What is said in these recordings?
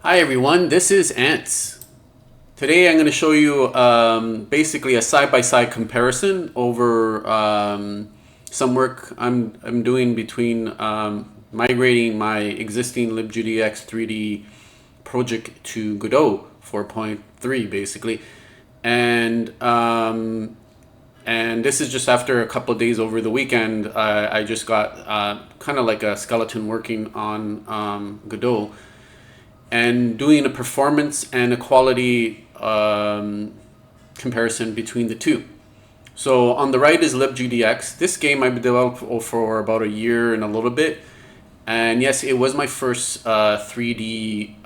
Hi everyone, this is Ants. Today I'm going to show you basically a side-by-side comparison over some work I'm doing between migrating my existing libGDX 3D project to Godot 4.3 basically, and this is just after a couple of days over the weekend. I just got kind of like a skeleton working on Godot and doing a performance and a quality comparison between the two. So on the right is libGDX. This game I've developed for about a year and a little bit. And yes, it was my first 3D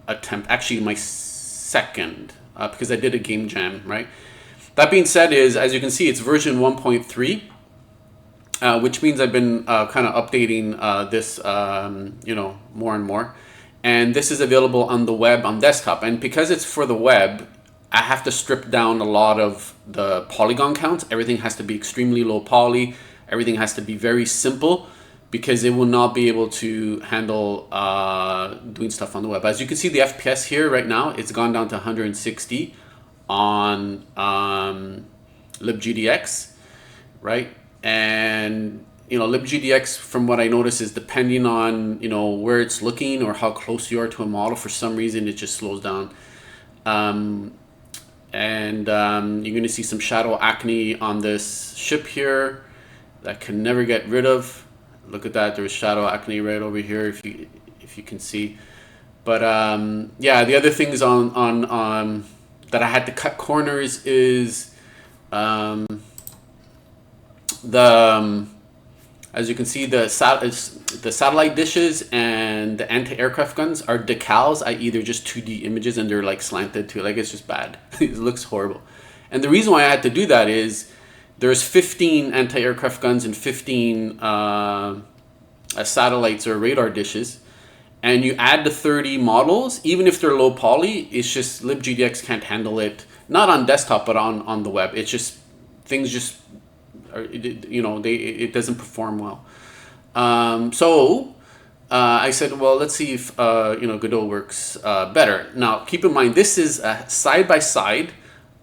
attempt, actually my second, because I did a game jam, right? That being said, as you can see, it's version 1.3, which means I've been kind of updating this, more and more. And this is available on the web on desktop. And because it's for the web, I have to strip down a lot of the polygon counts. Everything has to be extremely low poly. Everything has to be very simple because it will not be able to handle doing stuff on the web. As you can see, the FPS here right now, it's gone down to 160 on libGDX, right? And libGDX, from what I notice, is depending on where it's looking or how close you are to a model. For some reason, it just slows down, and you're going to see some shadow acne on this ship here that can never get rid of. Look at that. There's shadow acne right over here, if you can see. But yeah, the other things on that I had to cut corners is as you can see, the satellite dishes and the anti-aircraft guns are decals, i.e. they're just 2D images and they're like slanted too. Like, it's just bad. It looks horrible. And the reason why I had to do that is there's 15 anti-aircraft guns and 15 satellites or radar dishes. And you add the 30 models, even if they're low poly, it's just libGDX can't handle it. Not on desktop, but on the web. It's just, things just, it doesn't perform well. So I said, well, let's see if Godot works better. Now, keep in mind, this is a side-by-side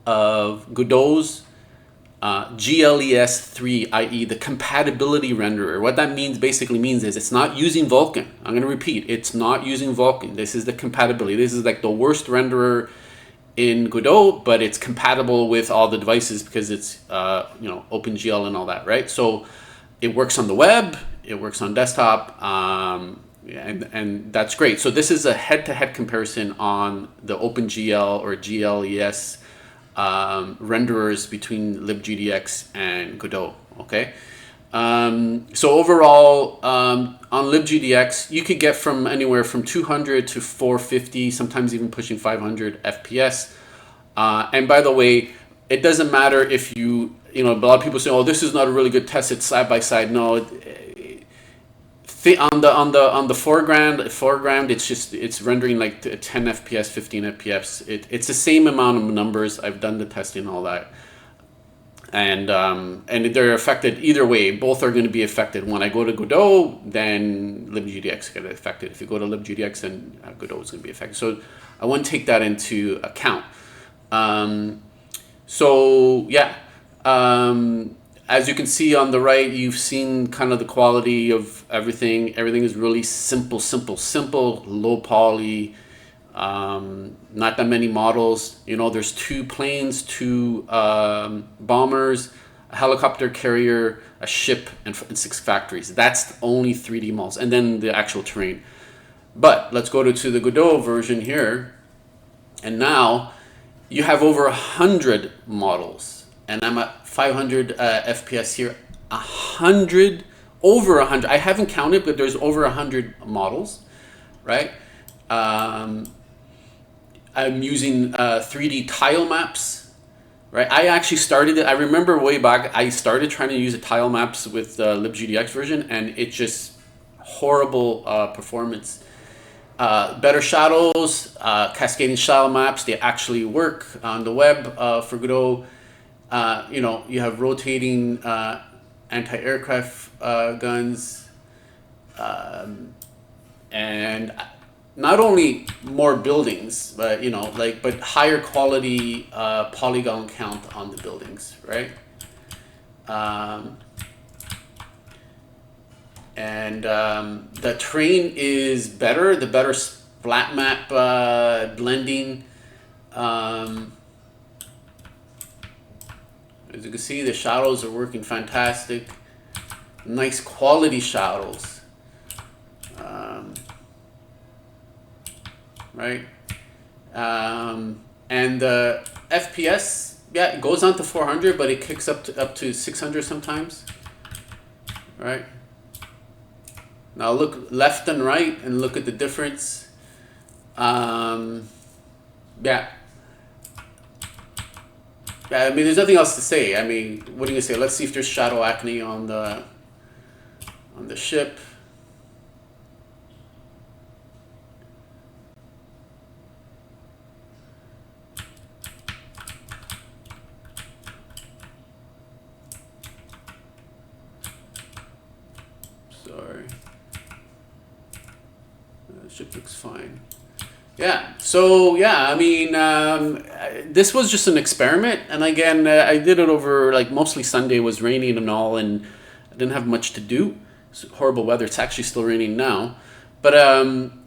of Godot's GLES3, i.e. the compatibility renderer. What that basically means is it's not using Vulkan. I'm going to repeat, it's not using Vulkan. This is the compatibility. This is like the worst renderer in Godot, but it's compatible with all the devices because it's OpenGL and all that, right? So it works on the web, it works on desktop, and that's great. So this is a head-to-head comparison on the OpenGL or GLES renderers between libGDX and Godot. Okay. So overall, on libGDX, you could get from anywhere from 200 to 450, sometimes even pushing 500 FPS. And by the way, it doesn't matter if a lot of people say, "Oh, this is not a really good test. It's side by side." No, on the foreground, it's rendering like 10 FPS, 15 FPS. It's the same amount of numbers. I've done the testing and all that. And they're affected either way. Both are going to be affected. When I go to Godot, then libGDX get affected. If you go to libGDX, then Godot is going to be affected. So I want to take that into account. So yeah, as you can see on the right, you've seen kind of the quality of everything. Everything is really simple, low poly. Not that many models. There's 2 planes, 2 bombers, a helicopter carrier, a ship, and 6 factories. That's the only 3D models, and then the actual terrain. But let's go to the Godot version here, and now you have over 100 models, and I'm at 500 FPS here. Over 100. I haven't counted, but there's over 100 models, right? I'm using 3D tile maps, right? I actually started it. I remember way back, I started trying to use tile maps with the libGDX version, and it's just horrible performance. Better shadows, cascading shadow maps, they actually work on the web for Godot. You have rotating anti-aircraft guns, and not only more buildings, but but higher quality polygon count on the buildings, right? Um, and the terrain is better, the better flat map blending. Um, as you can see, the shadows are working fantastic. Nice quality shadows. Right? And the FPS, yeah, it goes on to 400, but it kicks up to 600 sometimes. Right? Now look left and right and look at the difference. Yeah. I mean, there's nothing else to say. I mean, what are you gonna say? Let's see if there's shadow acne on the ship. Sorry. The ship looks fine. Yeah. So yeah, I mean, this was just an experiment, and again, I did it over like mostly Sunday was raining and all, and I didn't have much to do. It's horrible weather. It's actually still raining now, but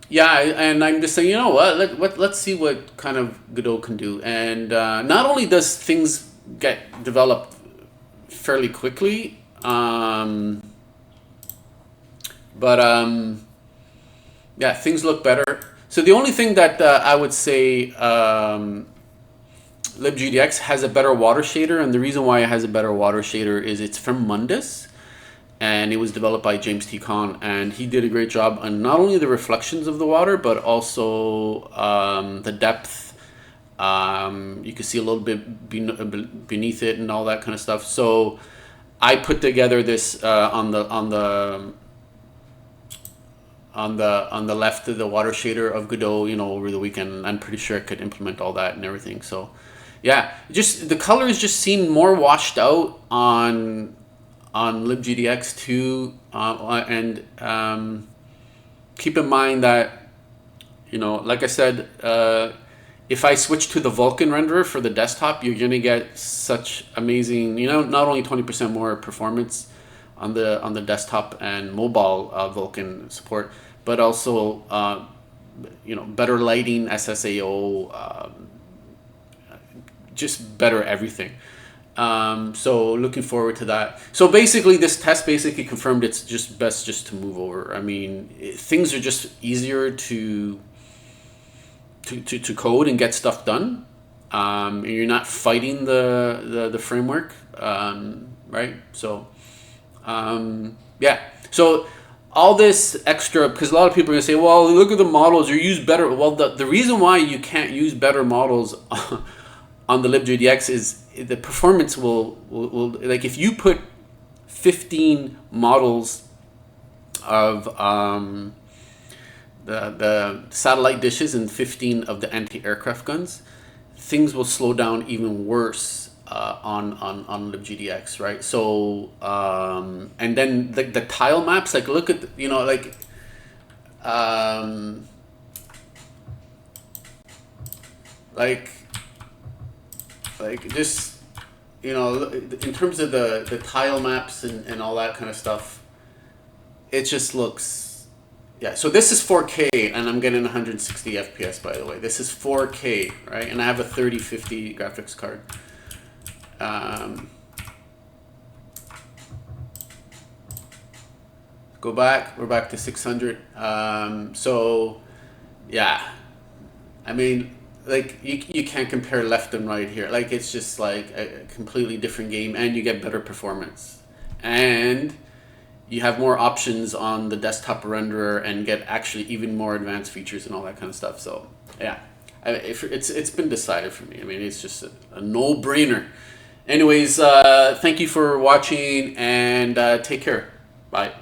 yeah, and I'm just saying, you know what? Let's see what kind of Godot can do, and not only does things get developed fairly quickly, but yeah, things look better. So the only thing that I would say, libGDX has a better water shader, and the reason why it has a better water shader is it's from Mundus, and it was developed by James T. Kahn, and he did a great job on not only the reflections of the water, but also the depth. You can see a little bit beneath it and all that kind of stuff. So I put together this on the left of the water shader of Godot, over the weekend. I'm pretty sure I could implement all that and everything. So yeah, just the colors just seem more washed out on libGDX too, and keep in mind that, like I said, if I switch to the Vulkan renderer for the desktop, you're gonna get such amazing, not only 20% more performance on the desktop and mobile Vulkan support, but also better lighting, SSAO, just better everything. So looking forward to that. So basically, this test basically confirmed it's just best just to move over. I mean, things are just easier to code and get stuff done. You're not fighting the framework, right? So yeah. So all this extra, because a lot of people are gonna say, well, look at the models, you use better. Well, the reason why you can't use better models on the libGDX is the performance will like if you put 15 models of the satellite dishes and 15 of the anti-aircraft guns, things will slow down even worse on libGDX, right? So and then the tile maps, like look at like just in terms of the tile maps and all that kind of stuff, it just looks, yeah. So this is 4K and I'm getting 160 FPS, by the way. This is 4K, right? And I have a 3050 graphics card. Go back, we're back to 600. So yeah, I mean, like you can't compare left and right here. Like it's just like a completely different game, and you get better performance, and you have more options on the desktop renderer and get actually even more advanced features and all that kind of stuff. So yeah, it's been decided for me. I mean, it's just a no-brainer. Anyways, thank you for watching, and take care. Bye.